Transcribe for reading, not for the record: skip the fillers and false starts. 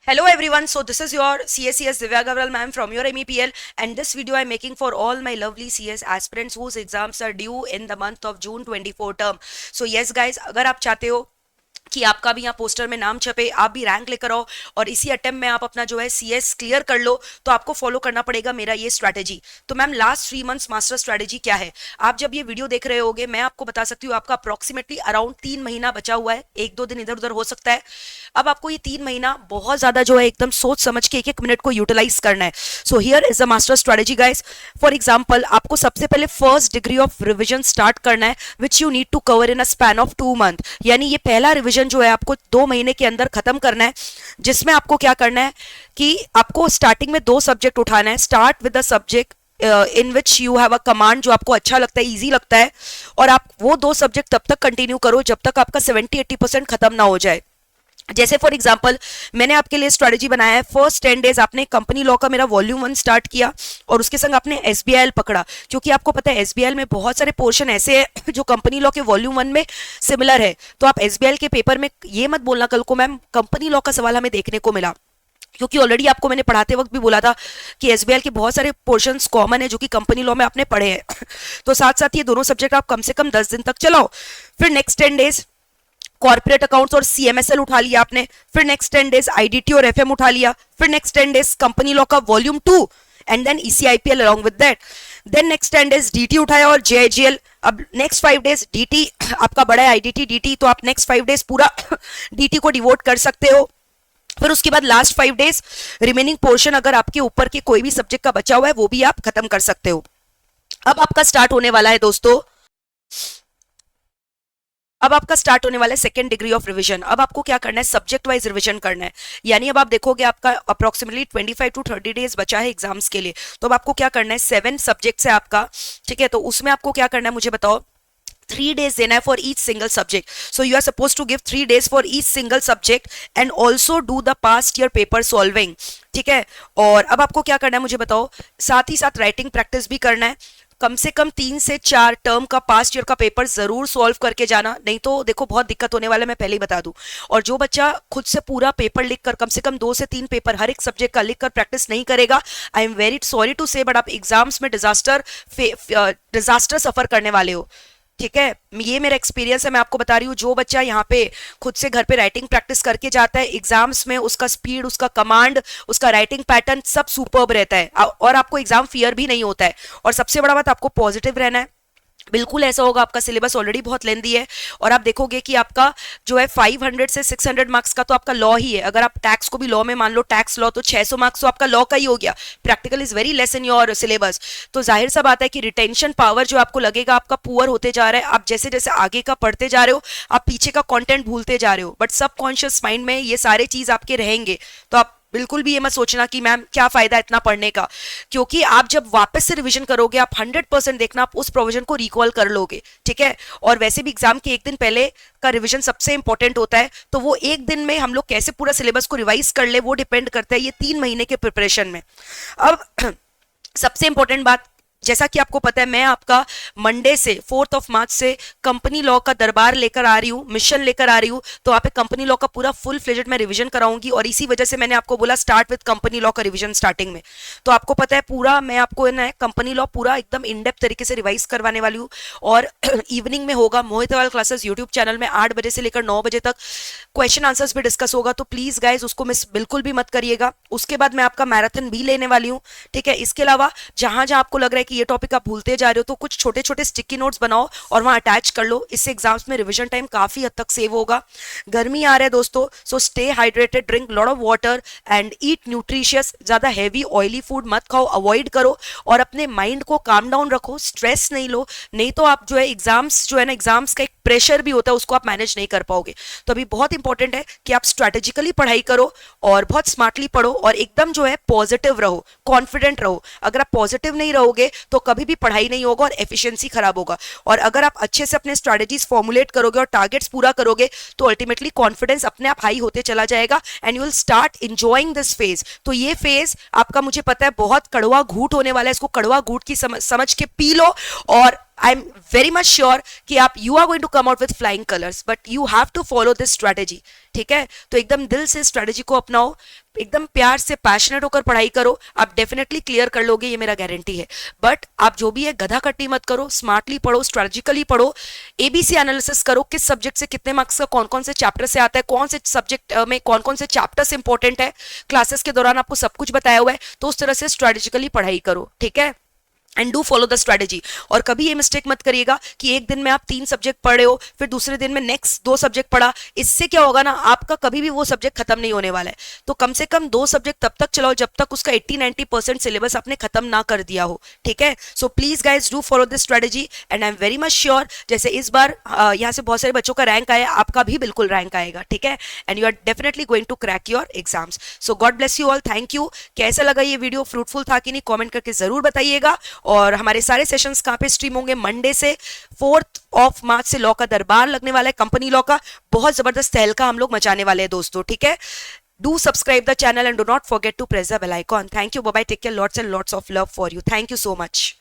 Hello everyone, so this is your CSCS Divya Gavral ma'am from your MEPL, and this video I'm making for all my lovely CS aspirants whose exams are due in the month of June 24 term. So yes guys, अगर आप चाहते हो कि आपका भी यहाँ poster में नाम छपे, आप भी रैंक लेकर आओ और इसी अटेम्प्ट में आप अपना जो है सीएस क्लियर कर लो, तो आपको फॉलो करना पड़ेगा मेरा ये स्ट्रैटेजी। तो ma'am last 3 months master strategy क्या है, आप जब ये वीडियो देख रहे होगे मैं आपको बता सकती हूँ आपका अप्रोक्सीमेटली अराउंड 3 महीना बचा हुआ है, 1-2 दिन इधर उधर हो सकता है। अब आपको ये 3 महीना बहुत ज्यादा जो है एकदम सोच समझ के एक एक मिनट को यूटिलाइज करना है। So here is the master strategy guys. For example आपको सबसे पहले first degree of revision start करना है which you need to cover in a span of 2 month, यानी ये पहला रिवीजन जो है आपको 2 महीने के अंदर खत्म करना है, जिसमें आपको क्या करना है कि आपको स्टार्टिंग में 2 सब्जेक्ट उठाना है। Start with the subject in which you have a command, जो आपको अच्छा लगता है, इजी लगता है, और आप वो 2 सब्जेक्ट तब तक कंटिन्यू करो जब तक आपका 70-80% खत्म ना हो जाए। जैसे फॉर एग्जांपल मैंने आपके लिए स्ट्रेटेजी बनाया है, फर्स्ट 10 डेज आपने कंपनी लॉ का मेरा वॉल्यूम 1 स्टार्ट किया और उसके संग आपने एसबीआईएल पकड़ा, क्योंकि आपको पता है एसबीआईएल में बहुत सारे पोर्शन ऐसे हैं जो कंपनी लॉ के वॉल्यूम 1 में सिमिलर है। तो आप एसबीआईएल के पेपर में ये मत बोलना कल को मैम कंपनी लॉ का सवाल हमें देखने को मिला, क्योंकि ऑलरेडी आपको मैंने पढ़ाते वक्त भी बोला था कि एसबीआईएल के बहुत सारे पोर्शंस कॉमन है जो कि कंपनी लॉ में आपने पढ़े हैं। तो साथ साथ ये दोनों सब्जेक्ट आप कम से कम 10 दिन तक चलाओ। फिर नेक्स्ट 10 डेज कॉर्पोरेट अकाउंट्स और सीएमएसएल उठा लिया आपने, फिर नेक्स्ट 10 डेज आईडीटी और एफएम उठा लिया, फिर नेक्स्ट 10 डेज कंपनी लॉ का volume 2 and then ECIPL along with that, then next 10 days DT उठाया और जेआईजीएल। अब नेक्स्ट 5 डेज डीटी आपका बड़ा है, आईडीटी डीटी, तो आप नेक्स्ट 5 डेज पूरा डीटी को डिवोट कर सकते हो। फिर उसके बाद लास्ट 5 डेज रिमेनिंग पोर्शन अगर आपके ऊपर के कोई भी सब्जेक्ट का बचा हुआ है वो भी आप खत्म कर सकते हो। अब आपका स्टार्ट होने वाला है दोस्तों, अब आपका स्टार्ट होने वाला है सेकंड डिग्री ऑफ रिवीजन। अब आपको क्या करना है, सब्जेक्ट वाइज रिवीजन करना है, यानी अब आप देखोगे आपका अप्रोक्सीमेटली 25-30 डेज बचा है एग्जाम्स के लिए। तो अब आपको क्या करना है, 7 सब्जेक्ट्स है आपका, ठीक है, तो उसमें आपको क्या करना है मुझे बताओ। 3 days देना है for each single subject, so you are suppose to give 3 days for each single subject and also do the past year paper solving, ठीक है। और अब आपको क्या करना है मुझे बताओ, साथ ही साथ राइटिंग प्रैक्टिस भी करना है, कम से कम 3 से 4 टर्म का पास्ट ईयर का पेपर जरूर सॉल्व करके जाना, नहीं तो देखो बहुत दिक्कत होने वाला है, मैं पहले ही बता दूं। और जो बच्चा खुद से पूरा पेपर लिखकर कम से कम 2 से 3 पेपर हर एक सब्जेक्ट का लिखकर प्रैक्टिस नहीं करेगा, I am very sorry to say but आप एग्जाम्स में डिजास्टर सफर करने वाले हो, ठीक है। ये मेरा एक्सपीरियंस है, मैं आपको बता रही हूँ। जो बच्चा यहाँ पे खुद से घर पे राइटिंग प्रैक्टिस करके जाता है एग्जाम्स में, उसका स्पीड, उसका कमांड, उसका राइटिंग पैटर्न सब सुपर्ब रहता है और आपको एग्जाम फियर भी नहीं होता है। और सबसे बड़ा बात, आपको पॉजिटिव रहना है। बिल्कुल ऐसा होगा, आपका सिलेबस ऑलरेडी बहुत लेंदी है और आप देखोगे कि आपका जो है 500 से 600 मार्क्स का तो आपका लॉ ही है। अगर आप टैक्स को भी लॉ में मान लो, टैक्स लॉ, तो 600 मार्क्स तो आपका लॉ का ही हो गया। Practical is very less in your syllabus. तो जाहिर सा बात है कि रिटेंशन पावर जो आपको लगेगा आपका पुअर होते जा रहा है। आप जैसे जैसे आगे का पढ़ते जा रहे हो आप पीछे का कंटेंट भूलते जा रहे हो, बट सबकॉन्शियस माइंड में ये सारे चीज आपके रहेंगे। तो आप बिल्कुल भी ये मत सोचना कि मैम क्या फायदा इतना पढ़ने का, क्योंकि आप जब वापस से रिवीजन करोगे आप 100% देखना आप उस प्रोविजन को रिकॉल कर लोगे, ठीक है। और वैसे भी एग्जाम के एक दिन पहले का रिवीजन सबसे इंपॉर्टेंट होता है, तो वो एक दिन में हम लोग कैसे पूरा सिलेबस को रिवाइज कर ले वो डिपेंड करता है ये 3 महीने के प्रिपरेशन में। अब सबसे इंपॉर्टेंट बात, जैसा कि आपको पता है मैं आपका मंडे से 4 मार्च से कंपनी लॉ का दरबार लेकर आ रही हूँ, मिशन लेकर आ रही हूँ। तो आप कंपनी लॉ का पूरा फुल फ्लेजेड में रिवीजन कराऊंगी और इसी वजह से मैंने आपको बोला स्टार्ट विद कंपनी लॉ का रिवीजन स्टार्टिंग में। तो आपको पता है पूरा मैं आपको ना कंपनी लॉ पूरा एकदम इन डेप्थ तरीके से रिवाइज करवाने वाली हूँ। और इवनिंग में होगा मोहित वाल क्लासेस यूट्यूब चैनल में 8 बजे से लेकर 9 बजे तक क्वेश्चन आंसर्स भी डिस्कस होगा, तो प्लीज गाइज उसको मिस बिल्कुल भी मत करिएगा। उसके बाद मैं आपका मैराथन भी लेने वाली हूँ, ठीक है। इसके अलावा जहां जहां आपको लग रहा है कि ये टॉपिक आप भूलते जा रहे हो तो कुछ छोटे छोटे स्टिकी नोट्स बनाओ और वहां अटैच कर लो, इससे एग्जाम्स में रिवीजन टाइम काफी हद तक सेव होगा। गर्मी आ रहा है दोस्तों, so stay hydrated, drink lot of water and eat nutritious. ज्यादा हैवी ऑयली फूड मत खाओ, अवॉइड करो और अपने माइंड को काम डाउन रखो, स्ट्रेस नहीं लो, नहीं तो आप जो है एग्जाम्स जो है ना, एग्जाम्स का एक प्रेशर भी होता है उसको आप मैनेज नहीं कर पाओगे। तो अभी बहुत इंपॉर्टेंट है कि आप स्ट्रेटेजिकली पढ़ाई करो और बहुत स्मार्टली पढ़ो और एकदम जो है पॉजिटिव रहो, कॉन्फिडेंट रहो। अगर आप पॉजिटिव नहीं रहोगे तो कभी भी पढ़ाई नहीं होगा और एफिशिएंसी खराब होगा। और अगर आप अच्छे से अपने स्ट्रेटेजीज फॉर्मुलेट करोगे और टारगेट्स पूरा करोगे तो अल्टीमेटली कॉन्फिडेंस अपने आप हाई होते चला जाएगा and you will start enjoying this phase. तो ये फेज आपका मुझे पता है बहुत कड़वा घूट होने वाला है, इसको कड़वा घूट की समझ के पी लो और I am very much sure कि आप you are going to come out with flying colours, but you have to follow this strategy, ठीक है? तो एकदम दिल से स्ट्रैटेजी को अपनाओ, एकदम प्यार से पैशनेट होकर पढ़ाई करो, आप डेफिनेटली क्लियर कर लोगे, ये मेरा गारंटी है। बट आप जो भी है गधा कट्टी मत करो, स्मार्टली पढ़ो, स्ट्रेटेजिकली पढ़ो, एबीसी एनालिसिस करो, किस सब्जेक्ट से कितने मार्क्स का कौन कौन से चैप्टर से आता है, कौन से सब्जेक्ट में कौन कौन से चैप्टर्स इंपॉर्टेंट है, क्लासेस के दौरान आपको सब कुछ बताया हुआ है, तो उस तरह से स्ट्रेटेजिकली पढ़ाई करो, ठीक है? And do follow the strategy. और कभी ये मिस्टेक मत करिएगा कि एक दिन में आप 3 सब्जेक्ट पढ़ रहे हो, फिर दूसरे दिन में नेक्स्ट 2 सब्जेक्ट पढ़ा। इससे क्या होगा ना, आपका कभी भी वो सब्जेक्ट खत्म नहीं होने वाला है। तो कम से कम 2 सब्जेक्ट तब तक चलाओ जब तक उसका 80-90% सिलेबस आपने खत्म ना कर दिया हो, ठीक है? So please guys do follow this strategy and I am very much sure, जैसे इस बार यहाँ से बहुत सारे बच्चों का रैंक आया, आपका भी बिल्कुल रैंक आएगा, ठीक है? And you are definitely going to crack your exams. So God bless you all, thank you. कैसा लगा ये वीडियो, फ्रूटफुल था कि नहीं, कॉमेंट करके जरूर बताइएगा। और हमारे सारे सेशंस कहां पे स्ट्रीम होंगे, मंडे से 4 मार्च से लॉ का दरबार लगने वाला है, कंपनी लॉ का बहुत जबरदस्त तहलका हम लोग मचाने वाले हैं दोस्तों, ठीक है? Do subscribe the channel and do not forget to press the bell icon. Thank you, bye bye, take care, lots and lots of love for you, thank you so much.